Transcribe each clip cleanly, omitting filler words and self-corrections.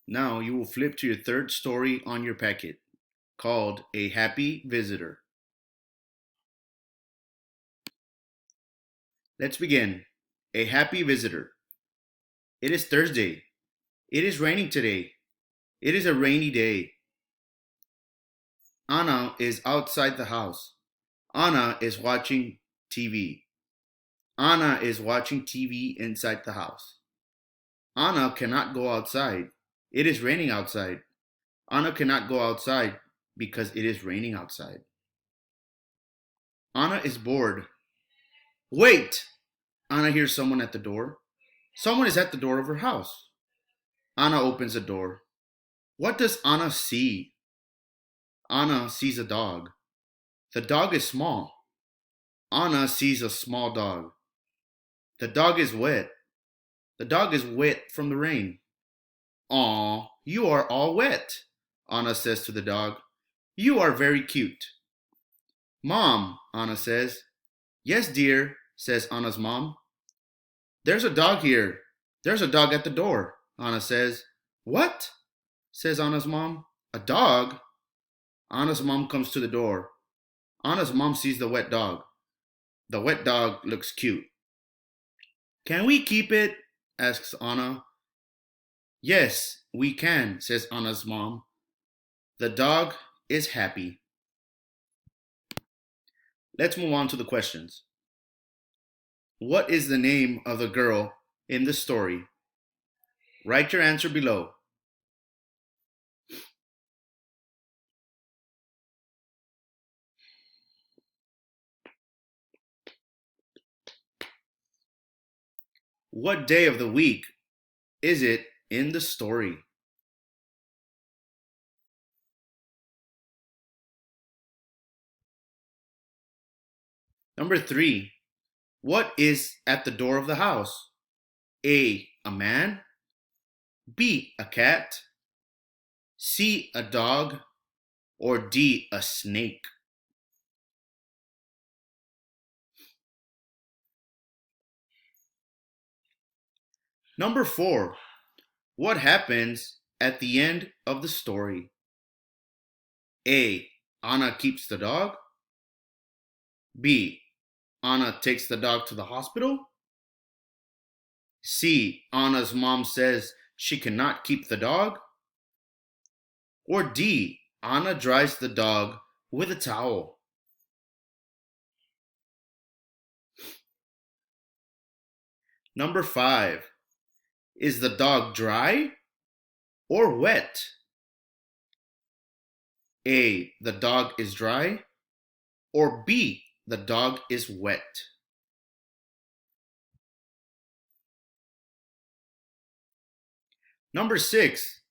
Now you will flip to your third story on your packet, called A Happy Visitor. Let's begin. A happy visitor. It is Thursday. It is raining today. It is a rainy day. Anna is outside the house. Anna is watching TV. Anna is watching TV inside the house. Anna cannot go outside. It is raining outside. Anna cannot go outside because it is raining outside. Anna is bored. Wait! Anna hears someone at the door. Someone is at the door of her house. Anna opens the door. What does Anna see? Anna sees a dog. The dog is small. Anna sees a small dog. The dog is wet. The dog is wet from the rain. Aw, you are all wet, Anna says to the dog. You are very cute. Mom, Anna says. Yes, dear, says Anna's mom. There's a dog here. There's a dog at the door, Anna says. What? Says Anna's mom. A dog? Anna's mom comes to the door. Anna's mom sees the wet dog. The wet dog looks cute. Can we keep it? Asks Anna. Yes, we can, says Anna's mom. The dog is happy. Let's move on to the questions. What is the name of the girl in the story? Write your answer below. What day of the week is it in the story? Number 3. What is at the door of the house? A man. B, a cat. C, a dog. Or D, a snake. Number 4. What happens at the end of the story? A, Anna keeps the dog. B, Anna takes the dog to the hospital. C, Anna's mom says she cannot keep the dog. Or D, Anna dries the dog with a towel. Number 5. Is the dog dry or wet? A, the dog is dry. Or B, the dog is wet. Number 6.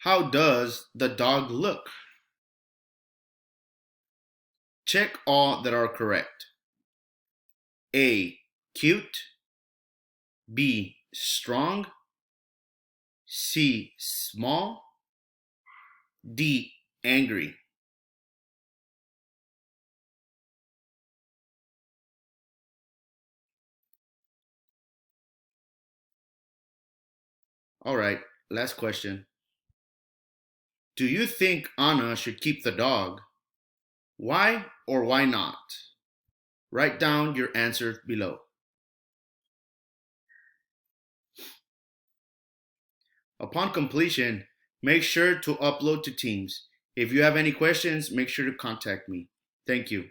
How does the dog look? Check all that are correct. A, cute. B, strong. C, small. D, angry. All right, last question. Do you think Anna should keep the dog? Why or why not? Write down your answers below. Upon completion, make sure to upload to Teams. If you have any questions, make sure to contact me. Thank you.